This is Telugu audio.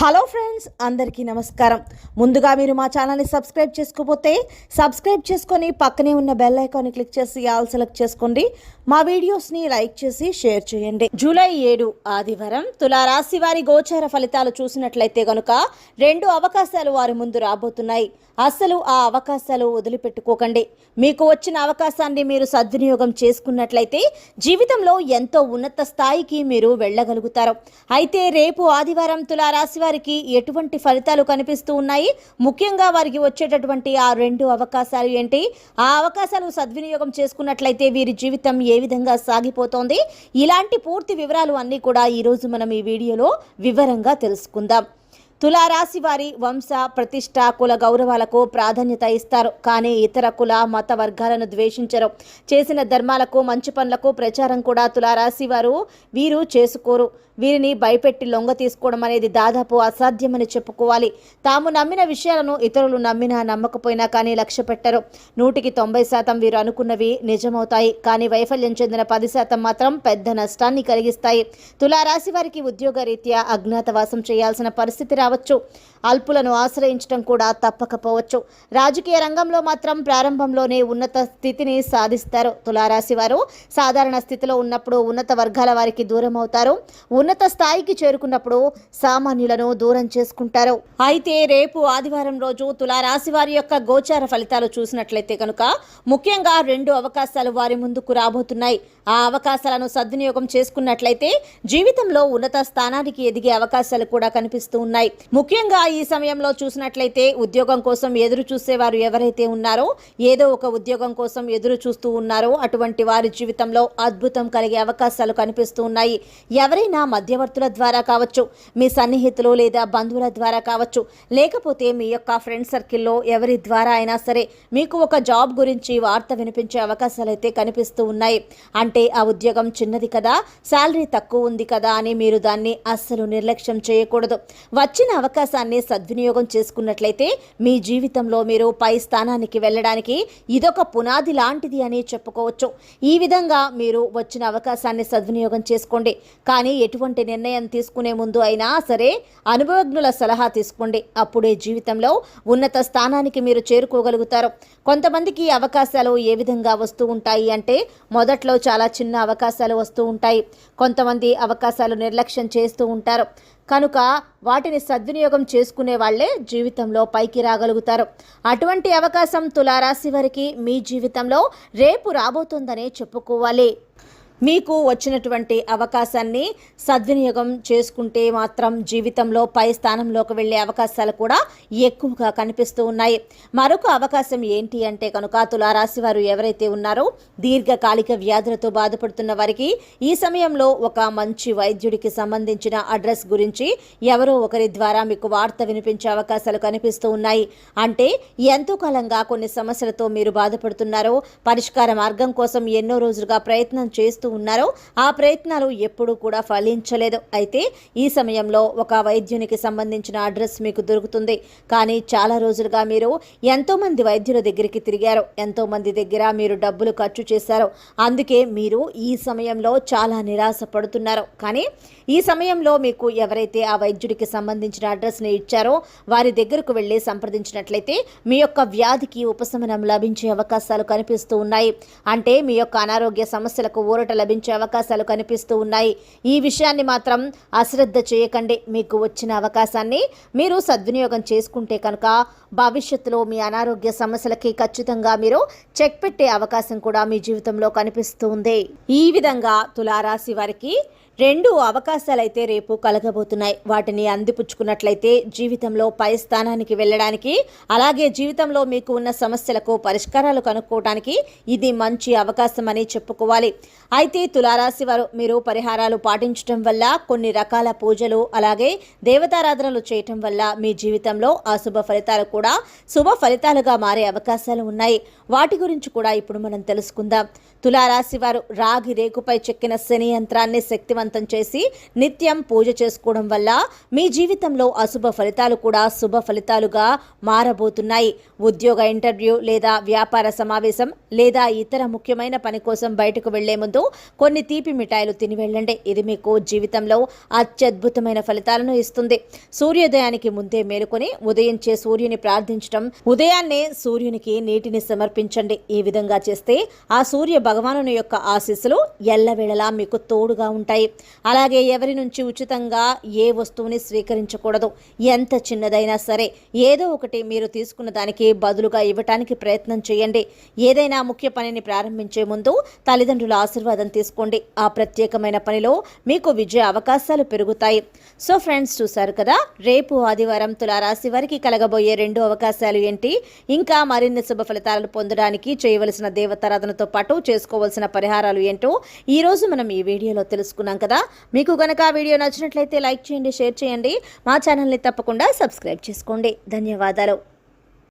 హలో ఫ్రెండ్స్, అందరికీ నమస్కారం. ముందుగా మీరు మా ఛానల్ని సబ్స్క్రైబ్ చేసుకోకపోతే సబ్స్క్రైబ్ చేసుకొని పక్కనే ఉన్న బెల్ ఐకాన్ని క్లిక్ చేసి ఆల్ సెలెక్ట్ చేసుకోండి. మా వీడియోస్ని లైక్ చేసి షేర్ చేయండి. జూలై 7 ఆదివారం తులారాశి వారి గోచార ఫలితాలు చూసినట్లయితే గనుక 2 అవకాశాలు వారి ముందు రాబోతున్నాయి. అస్సలు ఆ అవకాశాలు వదిలిపెట్టుకోకండి. మీకు వచ్చిన అవకాశాన్ని మీరు సద్వినియోగం చేసుకున్నట్లయితే జీవితంలో ఎంతో ఉన్నత స్థాయికి మీరు వెళ్ళగలుగుతారు. అయితే రేపు ఆదివారం తులారాశి వారికి ఎటువంటి ఫలితాలు కనిపిస్తూ ఉన్నాయి, ముఖ్యంగా వారికి వచ్చేటటువంటి ఆ 2 అవకాశాలు ఏంటి, ఆ అవకాశాలు సద్వినియోగం చేసుకున్నట్లయితే వీరి జీవితం ఏ విధంగా సాగిపోతోంది, ఇలాంటి పూర్తి వివరాలు అన్నీ కూడా ఈరోజు మనం ఈ వీడియోలో వివరంగా తెలుసుకుందాం. తులారాశి వారి వంశ ప్రతిష్ట కుల గౌరవాలకు ప్రాధాన్యత ఇస్తారు, కానీ ఇతర కుల మత వర్గాలను ద్వేషించరు. చేసిన ధర్మాలకు మంచి పనులకు ప్రచారం కూడా తులారాశి వీరు చేసుకోరు. వీరిని భయపెట్టి లొంగ తీసుకోవడం అనేది దాదాపు అసాధ్యమని చెప్పుకోవాలి. తాము నమ్మిన విషయాలను ఇతరులు నమ్మినా నమ్మకపోయినా కానీ లక్ష్య పెట్టరు. 100% వీరు అనుకున్నవి నిజమవుతాయి, కానీ వైఫల్యం చెందిన 10% మాత్రం పెద్ద నష్టాన్ని కలిగిస్తాయి. తులారాశి వారికి ఉద్యోగరీత్యా అజ్ఞాతవాసం చేయాల్సిన పరిస్థితి రావచ్చు. అల్పులను ఆశ్రయించడం కూడా తప్పకపోవచ్చు. రాజకీయ రంగంలో మాత్రం ప్రారంభంలోనే ఉన్నత స్థితిని సాధిస్తారు. తులారాశి వారు సాధారణ స్థితిలో ఉన్నప్పుడు ఉన్నత వర్గాల వారికి దూరం అవుతారు. ఉన్నత స్థాయికి చేరుకున్నప్పుడు సామాన్యులను దూరం చేసుకుంటారు. అయితే రేపు ఆదివారం రోజు తులారాశి వారి యొక్క గోచార ఫలితాలు చూసినట్లయితే కనుక ముఖ్యంగా 2 అవకాశాలు వారి ముందుకు రాబోతున్నాయి. ఆ అవకాశాలను సద్వినియోగం చేసుకున్నట్లయితే జీవితంలో ఉన్నత స్థానానికి ఎదిగే అవకాశాలు కూడా కనిపిస్తూ ఉన్నాయి. ముఖ్యంగా ఈ సమయంలో చూసినట్లయితే ఉద్యోగం కోసం ఎదురు చూసేవారు ఎవరైతే ఉన్నారో, ఏదో ఒక ఉద్యోగం కోసం ఎదురు చూస్తూ ఉన్నారో అటువంటి వారి జీవితంలో అద్భుతం కలిగే అవకాశాలు కనిపిస్తూ ఉన్నాయి. ఎవరైనా మధ్యవర్తుల ద్వారా కావచ్చు, మీ సన్నిహితులు లేదా బంధువుల ద్వారా కావచ్చు, లేకపోతే మీ యొక్క ఫ్రెండ్ సర్కిల్లో ఎవరి ద్వారా అయినా సరే మీకు ఒక జాబ్ గురించి వార్త వినిపించే అవకాశాలు అయితే కనిపిస్తూ ఉన్నాయి. అంటే ఆ ఉద్యోగం చిన్నది కదా, శాలరీ తక్కువ ఉంది కదా అని మీరు దాన్ని అస్సలు నిర్లక్ష్యం చేయకూడదు. వచ్చిన అవకాశాన్ని సద్వినియోగం చేసుకున్నట్లయితే మీ జీవితంలో మీరు పై స్థానానికి వెళ్ళడానికి ఇదొక పునాది లాంటిది అని చెప్పుకోవచ్చు. ఈ విధంగా మీరు వచ్చిన అవకాశాన్ని సద్వినియోగం చేసుకోండి. కానీ ఎటువంటి నిర్ణయం తీసుకునే ముందు అయినా సరే అనుభవజ్ఞుల సలహా తీసుకోండి. అప్పుడే జీవితంలో ఉన్నత స్థానానికి మీరు చేరుకోగలుగుతారు. కొంతమందికి అవకాశాలు ఏ విధంగా వస్తూ ఉంటాయి అంటే మొదట్లో చాలా చిన్న అవకాశాలు వస్తూ ఉంటాయి. కొంతమంది అవకాశాలు నిర్లక్ష్యం చేస్తూ ఉంటారు. కనుక వాటిని సద్వినియోగం చేసుకునే వాళ్లే జీవితంలో పైకి రాగలుగుతారు. అటువంటి అవకాశం తులారాశి వారికి మీ జీవితంలో రేపు రాబోతుందనే చెప్పుకోవాలి. మీకు వచ్చినటువంటి అవకాశాన్ని సద్వినియోగం చేసుకుంటే మాత్రం జీవితంలో పై స్థానంలోకి వెళ్ళే అవకాశాలు కూడా ఎక్కువగా కనిపిస్తూ ఉన్నాయి. మరొక అవకాశం ఏంటి అంటే కనుక తులారాశి వారు ఎవరైతే ఉన్నారో దీర్ఘకాలిక వ్యాధులతో బాధపడుతున్న వారికి ఈ సమయంలో ఒక మంచి వైద్యుడికి సంబంధించిన అడ్రస్ గురించి ఎవరో ఒకరి ద్వారా మీకు వార్త వినిపించే అవకాశాలు కనిపిస్తూ ఉన్నాయి. అంటే ఎంతో కాలంగా కొన్ని సమస్యలతో మీరు బాధపడుతున్నారో, పరిష్కార మార్గం కోసం ఎన్నో రోజులుగా ప్రయత్నం చేస్తూ ఉన్నారో ఆ ప్రయత్నాలు ఎప్పుడూ కూడా ఫలించలేదు. అయితే ఈ సమయంలో ఒక వైద్యునికి సంబంధించిన అడ్రస్ మీకు దొరుకుతుంది. కానీ చాలా రోజులుగా మీరు ఎంతో మంది వైద్యుల దగ్గరికి తిరిగారు, ఎంతో మంది దగ్గర మీరు డబ్బులు ఖర్చు చేశారు. అందుకే మీరు ఈ సమయంలో చాలా నిరాశ పడుతున్నారు. కానీ ఈ సమయంలో మీకు ఎవరైతే ఆ వైద్యుడికి సంబంధించిన అడ్రస్ని ఇచ్చారో వారి దగ్గరకు వెళ్ళి సంప్రదించినట్లయితే మీ యొక్క వ్యాధికి ఉపశమనం లభించే అవకాశాలు కనిపిస్తూ ఉన్నాయి. అంటే మీ యొక్క అనారోగ్య సమస్యలకు ఊరట లభించే అవకాశాలు కనిపిస్తూ ఉన్నాయి. ఈ విషయాన్ని మాత్రం అశ్రద్ధ చేయకండి. మీకు వచ్చిన అవకాశాన్ని మీరు సద్వినియోగం చేసుకుంటే కనుక భవిష్యత్తులో మీ అనారోగ్య సమస్యలకి ఖచ్చితంగా మీరు చెక్ పెట్టే అవకాశం కూడా మీ జీవితంలో కనిపిస్తుంది. ఈ విధంగా తులారాశి వారికి 2 అవకాశాలైతే రేపు కలగబోతున్నాయి. వాటిని అందిపుచ్చుకున్నట్లయితే జీవితంలో పై స్థానానికి వెళ్ళడానికి, అలాగే జీవితంలో మీకు ఉన్న సమస్యలకు పరిష్కారాలు కనుక్కోవడానికి ఇది మంచి అవకాశం అని చెప్పుకోవాలి. అయితే తులారాశి వారు మీరు పరిహారాలు పాటించడం వల్ల, కొన్ని రకాల పూజలు అలాగే దేవతారాధనలు చేయటం వల్ల మీ జీవితంలో అశుభ ఫలితాలు కూడా శుభ ఫలితాలుగా మారే అవకాశాలు ఉన్నాయి. వాటి గురించి కూడా ఇప్పుడు మనం తెలుసుకుందాం. తులారాశి వారు రాగి రేకుపై చెక్కిన శని యంత్రాన్ని శక్తివంతం చేసి నిత్యం పూజ చేసుకోవడం వల్ల మీ జీవితంలో అశుభ ఫలితాలు కూడా శుభ ఫలితాలుగా మారబోతున్నాయి. ఉద్యోగ ఇంటర్వ్యూ లేదా వ్యాపార సమావేశం లేదా ఇతర ముఖ్యమైన పని కోసం బయటకు వెళ్లే ముందు కొన్ని తీపి మిఠాయిలు తిని వెళ్ళండి. ఇది మీకు జీవితంలో అత్యద్భుతమైన ఫలితాలను ఇస్తుంది. సూర్యోదయానికి ముందే మేలుకొని ఉదయించే సూర్యుని ప్రార్థించడం, ఉదయాన్నే సూర్యునికి నీటిని సమర్పించండి. ఈ విధంగా చేస్తే ఆ సూర్య భగవానుని యొక్క ఆశీస్సులు ఎల్లవేళలా మీకు తోడుగా ఉంటాయి. అలాగే ఎవరి నుంచి ఉచితంగా ఏ వస్తువుని స్వీకరించకూడదు. ఎంత చిన్నదైనా సరే ఏదో ఒకటి మీరు తీసుకున్న దానికి బదులుగా ఇవ్వటానికి ప్రయత్నం చేయండి. ఏదైనా ముఖ్య పనిని ప్రారంభించే ముందు తల్లిదండ్రుల ఆశీర్వాదం తీసుకోండి. ఆ ప్రత్యేకమైన పనిలో మీకు విజయ అవకాశాలు పెరుగుతాయి. సో ఫ్రెండ్స్, చూశారు కదా, రేపు ఆదివారం తులారాశి వారికి కలగబోయే 2 అవకాశాలు ఏంటి, ఇంకా మరిన్ని శుభ ఫలితాలను పొందడానికి చేయవలసిన దేవతారాధనతో పాటు చేసుకోవాల్సిన పరిహారాలు ఏంటో ఈ రోజు మనం ఈ వీడియోలో తెలుసుకున్నాం కదా. మీకు గనక ఆ వీడియో నచ్చినట్లయితే లైక్ చేయండి, షేర్ చేయండి. మా ఛానల్ని తప్పకుండా సబ్స్క్రైబ్ చేసుకోండి. ధన్యవాదాలు.